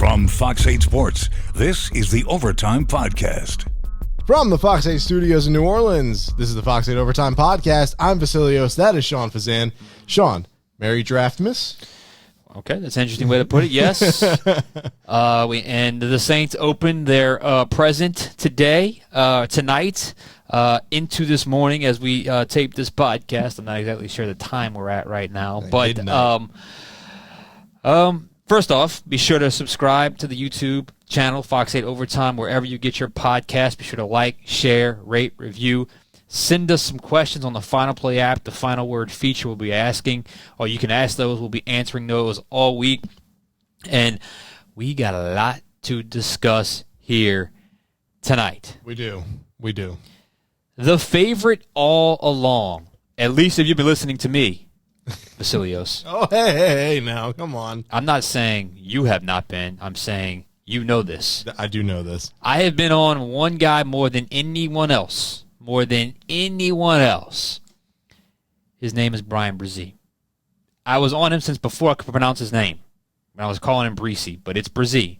From Fox 8 Sports, this is the Overtime Podcast. From the Fox 8 studios in New Orleans, this is the Fox 8 Overtime Podcast. I'm Vasilios. That is Sean Fazan. Sean, Merry Draftmas. Okay, that's an interesting way to put it, yes. And the Saints opened their present tonight, into this morning as we tape this podcast. I'm not exactly sure the time we're at right now. But first off, be sure to subscribe to the YouTube channel, Fox 8 Overtime, wherever you get your podcast. Be sure to like, share, rate, review. Send us some questions on the Final Play app. The Final Word feature we'll be asking, or you can ask those. We'll be answering those all week. And we got a lot to discuss here tonight. We do. The favorite all along, at least if you've been listening to me, Vasilios. Oh, hey, now, come on. I'm not saying you have not been. I'm saying you know this. I do know this. I have been on one guy more than anyone else. His name is Bryan Bresee. I was on him since before I could pronounce his name. I was calling him Bresee, but it's Bresee.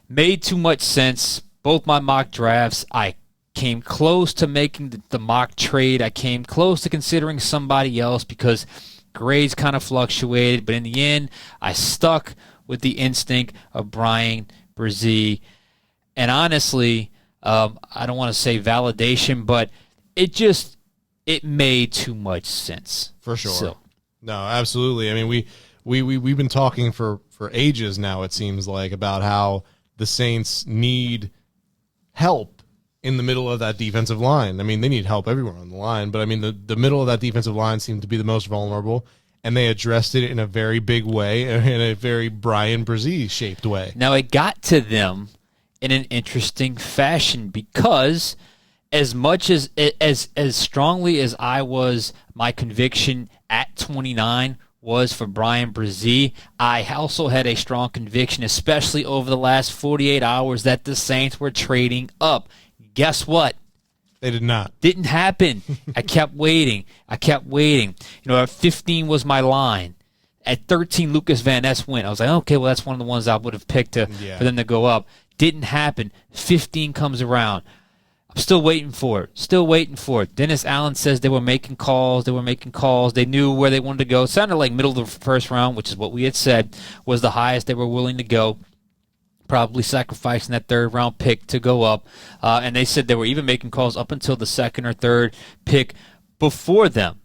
Made too much sense. Both my mock drafts, I came close to making the mock trade. I came close to considering somebody else because grades kind of fluctuated. But in the end, I stuck with the instinct of Bryan Bresee. And honestly, I don't want to say validation, but it made too much sense. For sure. So. No, absolutely. I mean, we've been talking for ages now, it seems like, about how the Saints need help in the middle of that defensive line. I mean, they need help everywhere on the line, but I mean, the middle of that defensive line seemed to be the most vulnerable, and they addressed it in a very big way, in a very Bryan Bresee-shaped way. Now, it got to them in an interesting fashion because as much as strongly as I was, my conviction at 29 was for Bryan Bresee, I also had a strong conviction, especially over the last 48 hours, that the Saints were trading up. Guess what? They did not. Didn't happen. I kept waiting. You know, at 15 was my line. At 13, Lucas Van Ness went. I was like, okay, well, that's one of the ones I would have picked for them to go up. Didn't happen. 15 comes around. I'm still waiting for it. Dennis Allen says they were making calls. They knew where they wanted to go. It sounded like middle of the first round, which is what we had said was the highest they were willing to go. Probably sacrificing that third-round pick to go up. And they said they were even making calls up until the second or third pick before them.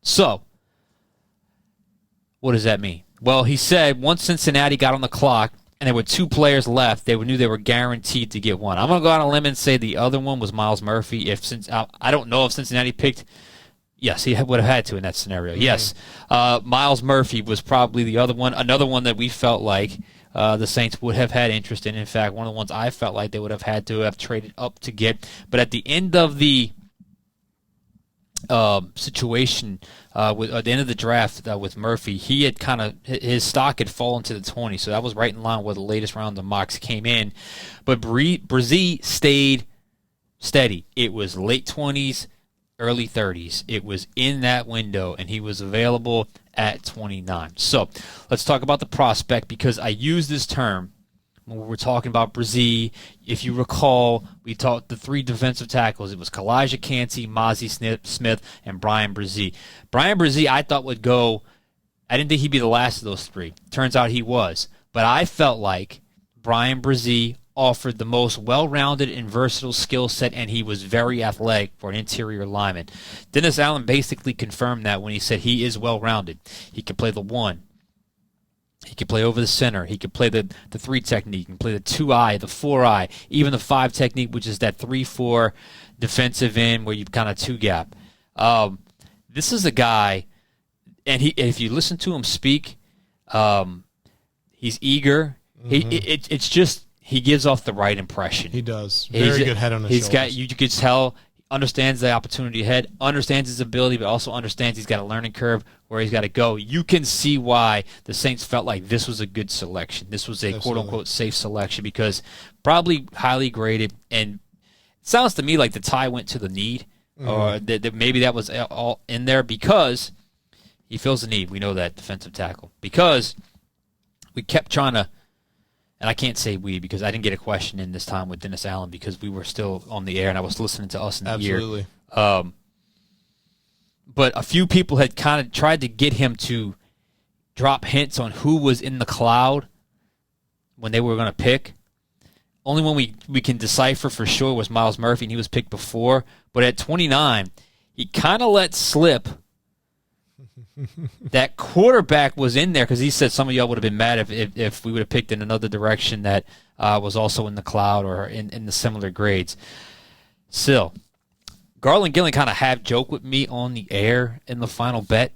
So, what does that mean? Well, he said once Cincinnati got on the clock and there were two players left, they knew they were guaranteed to get one. I'm going to go on a limb and say the other one was Myles Murphy. I don't know if Cincinnati picked. Yes, he would have had to in that scenario. Mm-hmm. Yes. Myles Murphy was probably the other one. Another one that we felt like the Saints would have had interest in. In fact, one of the ones I felt like they would have had to have traded up to get. But at the end of the situation, at the end of the draft with Murphy, he had his stock had fallen to the 20, so that was right in line where the latest round of mocks came in. But Bresee stayed steady. It was late 20s, early 30s. It was in that window, and he was available at 29. So let's talk about the prospect, because I use this term when we're talking about Bresee. If you recall, we talked the three defensive tackles. It was Kalijah Kancey, Mazi Smith, and Bryan Bresee. Bryan Bresee, I thought would go. I didn't think he'd be the last of those three. Turns out he was. But I felt like Bryan Bresee offered the most well-rounded and versatile skill set, and he was very athletic for an interior lineman. Dennis Allen basically confirmed that when he said he is well-rounded. He can play the one. He could play over the center. He could play the 3 technique. He can play the 2-eye, the 4-eye, even the 5 technique, which is that 3-4 defensive end where you kind of 2-gap. This is a guy, and if you listen to him speak, he's eager. Mm-hmm. It's just he gives off the right impression. He does. Very good head on his shoulders. You could tell, understands the opportunity ahead, understands his ability, but also understands he's got a learning curve where he's got to go. You can see why the Saints felt like this was a good selection. This was a quote-unquote safe selection because probably highly graded. And it sounds to me like the tie went to the need, or that maybe that was all in there because he feels the need. We know that, defensive tackle. Because we kept trying to and I can't say we because I didn't get a question in this time with Dennis Allen because we were still on the air and I was listening to us in the ear. Absolutely. But a few people had kind of tried to get him to drop hints on who was in the cloud when they were going to pick. Only one we can decipher for sure was Myles Murphy, and he was picked before. But at 29, he kind of let slip that quarterback was in there because he said some of y'all would have been mad if we would have picked in another direction that was also in the cloud or in the similar grades. Still, Garland Gillen kind of half joked with me on the air in the final bet.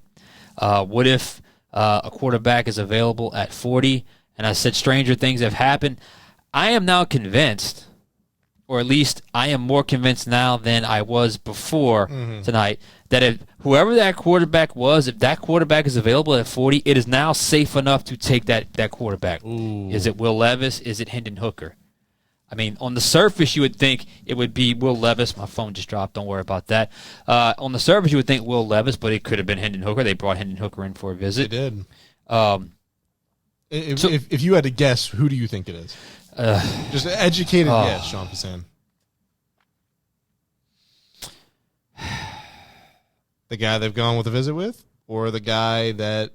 What if a quarterback is available at 40? And I said stranger things have happened. I am now convinced, or at least I am more convinced now than I was before tonight, that if whoever that quarterback was, if that quarterback is available at 40, it is now safe enough to take that quarterback. Ooh. Is it Will Levis? Is it Hendon Hooker? I mean, on the surface, you would think it would be Will Levis. My phone just dropped. Don't worry about that. On the surface, you would think Will Levis, but it could have been Hendon Hooker. They brought Hendon Hooker in for a visit. They did. If you had to guess, who do you think it is? Just an educated guess, Sean Passan. The guy they've gone with a visit with, or the guy that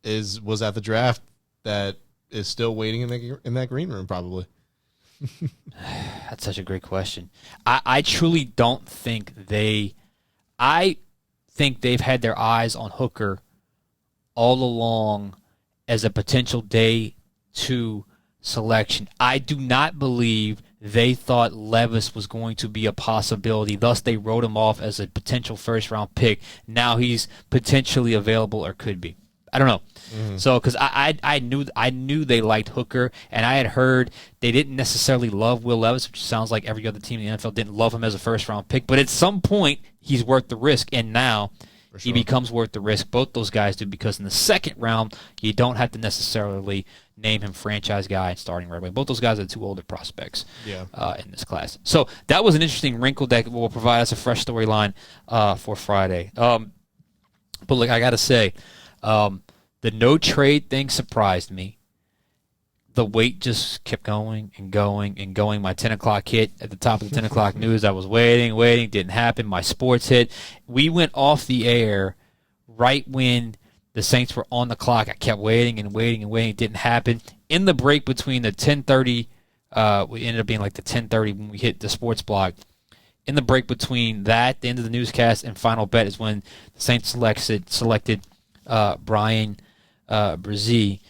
was at the draft that is still waiting in that green room, probably. That's such a great question. I truly don't think I think they've had their eyes on Hooker all along as a potential day 2 selection. I do not believe they thought Levis was going to be a possibility. Thus, they wrote him off as a potential first-round pick. Now he's potentially available or could be. I don't know. So, because I knew they liked Hooker, and I had heard they didn't necessarily love Will Levis, which sounds like every other team in the NFL didn't love him as a first-round pick. But at some point, he's worth the risk, and now he becomes worth the risk. Both those guys do, because in the second round, you don't have to necessarily name him franchise guy and starting right away. Both those guys are 2 older prospects in this class. So that was an interesting wrinkle that will provide us a fresh storyline for Friday. But look, I got to say, the no trade thing surprised me. The wait just kept going and going and going. My 10 o'clock hit at the top of the 10 o'clock news. I was waiting, didn't happen. My sports hit. We went off the air right when the Saints were on the clock. I kept waiting and waiting and waiting. It didn't happen. In the break between the 10:30, we ended up being like the 10:30 when we hit the sports block. In the break between that, the end of the newscast, and final bet is when the Saints selected Bryan Bresee.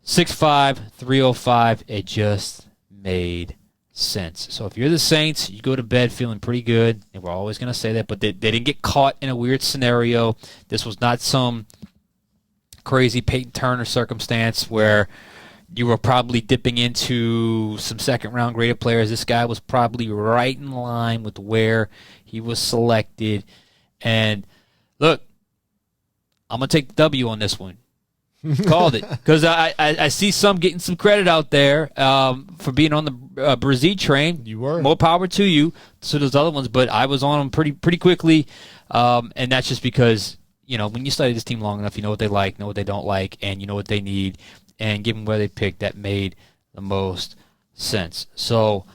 6'5", 305. It just made sense. So if you're the Saints, you go to bed feeling pretty good, and we're always going to say that, but they didn't get caught in a weird scenario. This was not some crazy Peyton Turner circumstance where you were probably dipping into some second-round graded players. This guy was probably right in line with where he was selected. And look, I'm going to take the W on this one. Called it. Because I see some getting some credit out there for being on the Bresee train. You were. More power to you. So those other ones. But I was on them pretty quickly. And that's just because, when you study this team long enough, you know what they like, know what they don't like, and you know what they need. And given where they picked, that made the most sense. So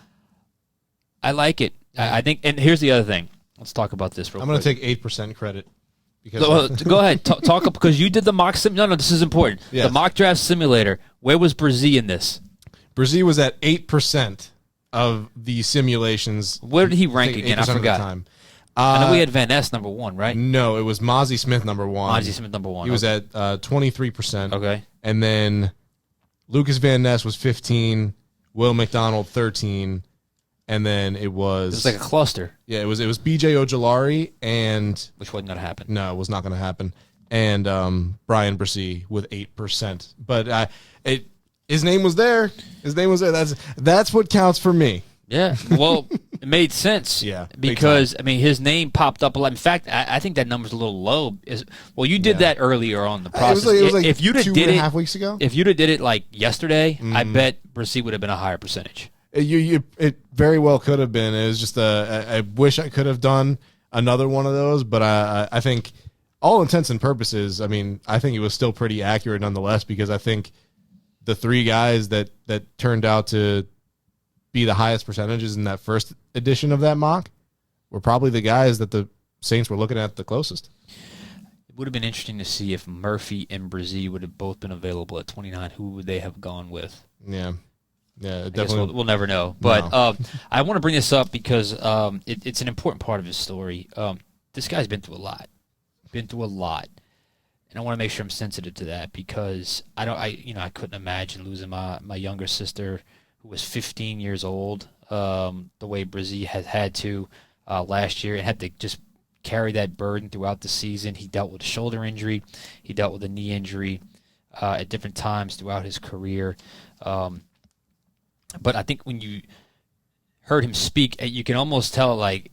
I like it. I think, and here's the other thing. Let's talk about this real quick. I'm going to take 8% credit. Because go ahead. Talk up, because you did the mock sim. No, this is important. Yes. The mock draft simulator. Where was Bresee in this? Bresee was at 8% of the simulations. Where did he rank again? I forgot. I know we had Van Ness number 1, right? No, it was Mozzie Smith number 1. Mozzie Smith number 1. He was at 23%. Okay. And then Lucas Van Ness was 15, Will McDonald 13, and then it was like a cluster. Yeah, it was BJ Ojolari and which wasn't going to happen. No, it was not going to happen. And Bryan Bresee with 8%. But his name was there. That's what counts for me. Yeah, well, it made sense. Yeah, because his name popped up a lot. In fact, I think that number's a little low. You did that earlier on the process. It was like if you'd have did 2.5 weeks ago. If you'd have did it like yesterday, I bet Bresee would have been a higher percentage. It very well could have been. It was just I wish I could have done another one of those, but I think all intents and purposes, I think it was still pretty accurate nonetheless, because I think the three guys that turned out to be the highest percentages in that first edition of that mock were probably the guys that the Saints were looking at the closest. It would have been interesting to see if Murphy and Bresee would have both been available at 29. Who would they have gone with? Yeah, definitely. We'll never know. But No. I want to bring this up because it's an important part of his story. This guy's been through a lot. And I want to make sure I'm sensitive to that because I couldn't imagine losing my younger sister who was 15 years old the way Bresee has had to last year and had to just carry that burden throughout the season. He dealt with a shoulder injury. He dealt with a knee injury at different times throughout his career. But I think when you heard him speak, you can almost tell like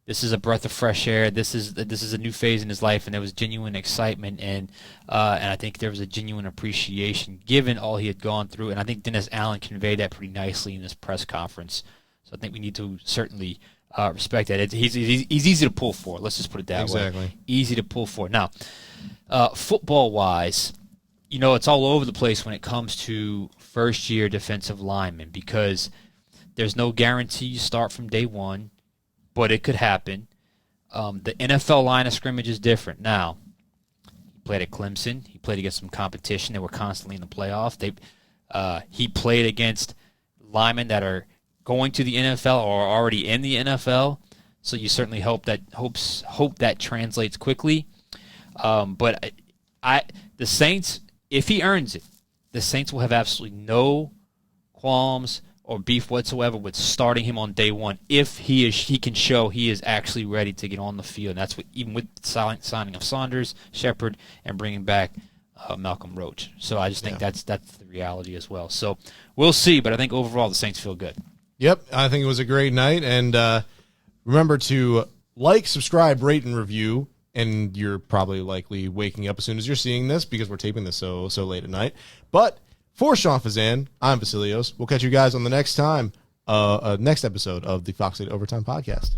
this is a breath of fresh air. This is a new phase in his life, and there was genuine excitement, and I think there was a genuine appreciation given all he had gone through. And I think Dennis Allen conveyed that pretty nicely in this press conference. So I think we need to certainly respect that. He's easy to pull for. Let's just put it that way. Exactly. Easy to pull for. Now, football-wise, it's all over the place when it comes to first-year defensive linemen because there's no guarantee you start from day one, but it could happen. The NFL line of scrimmage is different. Now, he played at Clemson. He played against some competition. They were constantly in the playoffs. He played against linemen that are going to the NFL or are already in the NFL, so you certainly hope that translates quickly. But the Saints, if he earns it, the Saints will have absolutely no qualms or beef whatsoever with starting him on day one if he can show he is actually ready to get on the field. And that's what, even with the signing of Saunders, Shepard, and bringing back Malcolm Roach. So I just think that's the reality as well. So we'll see, but I think overall the Saints feel good. Yep, I think it was a great night. And remember to like, subscribe, rate, and review. And you're probably likely waking up as soon as you're seeing this because we're taping this so late at night. But for Sean Fazan, I'm Vasilios. We'll catch you guys on the next episode of the Fox 8 Overtime Podcast.